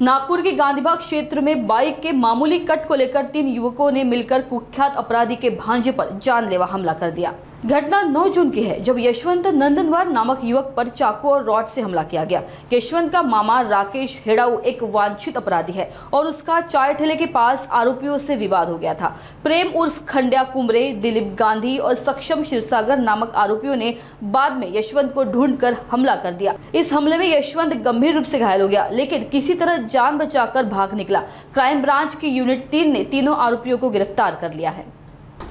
नागपुर के गांधीबाग क्षेत्र में बाइक के मामूली कट को लेकर 3 युवकों ने मिलकर कुख्यात अपराधी के भांजे पर जानलेवा हमला कर दिया। घटना 9 जून की है, जब यशवंत नंदनवार नामक युवक पर चाकू और रॉड से हमला किया गया। यशवंत का मामा राकेश हेड़ाऊ एक वांछित अपराधी है और उसका चाय ठेले के पास आरोपियों से विवाद हो गया था। प्रेम उर्फ खंड्या कुमरे, दिलीप गांधी और सक्षम क्षीरसागर नामक आरोपियों ने बाद में यशवंत को ढूंढकर हमला कर दिया। इस हमले में यशवंत गंभीर रूप से घायल हो गया, लेकिन किसी तरह जान बचाकर भाग निकला। क्राइम ब्रांच की यूनिट 3 ने तीनों आरोपियों को गिरफ्तार कर लिया है।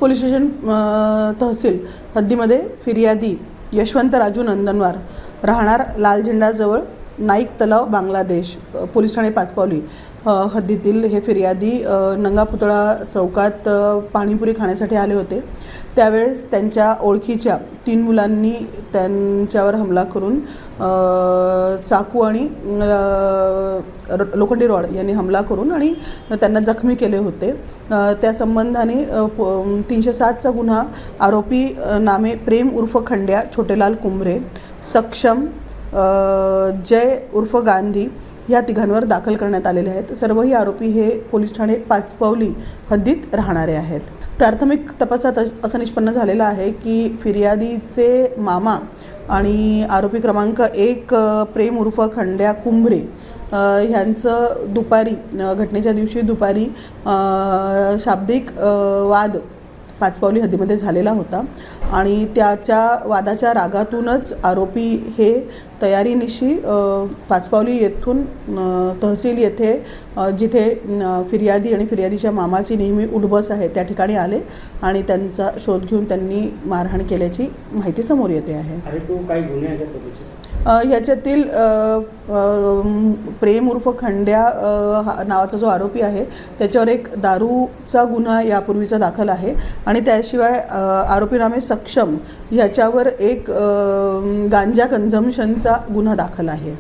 पोलीस स्टेशन तहसील हद्दीमध्ये फिर्यादी यशवंत राजू नंदनवार राहणार लाल झेंडाजवळ नाईक तलाव बांगलादेश पोलीस ठाणे पाचपावली हद्दीतील हे फिर्यादी नंगा पुतळा चौकात पाणीपुरी खाण्यासाठी आले होते। त्यावेळेस त्यांच्या ओळखीच्या 3 मुलांनी त्यांच्यावर हमला करून चाकू आणि लोखंडी रॉड यांनी हमला करून आणि त्यांना जखमी केले होते। त्या संबंधाने 307 चा गुन्हा आरोपी नामे प्रेम उर्फ खंड्या छोटेलाल कुमरे, सक्षम जय उर्फ गांधी या तिघांवर दाखल करण्यात आलेले आहेत। सर्वही आरोपी हे पोलीस ठाणे पाचपावली हद्दीत राहणारे आहेत। प्राथमिक तपासात असं निष्पन्न झालेलं आहे की फिर्यादीचे मामा आणि आरोपी क्रमांक 1 प्रेम उर्फ खंड्या कुंभरे ह्यांचं दुपारी घटनेच्या दिवशी दुपारी शाब्दिक वाद पाचपावली हद्दीमध्ये झालेला होता आणि त्याच्या वादाच्या रागातूनच आरोपी हे तयारीनिशी पाचपावली येथून तहसील येथे जिथे फिर्यादी आणि फिर्यादीच्या मामाची नेहमी उठबस आहे त्या ठिकाणी आले आणि त्यांचा शोध घेऊन त्यांनी मारहाण केल्याची माहिती समोर येते आहे। याच्यातील प्रेम उर्फ खंड्या नावाचा जो आरोपी आहे त्याच्यावर एक दारूचा गुन्हा यापूर्वीचा दाखल आहे आणि त्याशिवाय आरोपी नामे सक्षम याच्यावर एक गांजा कन्झम्पशनचा गुन्हा दाखल आहे।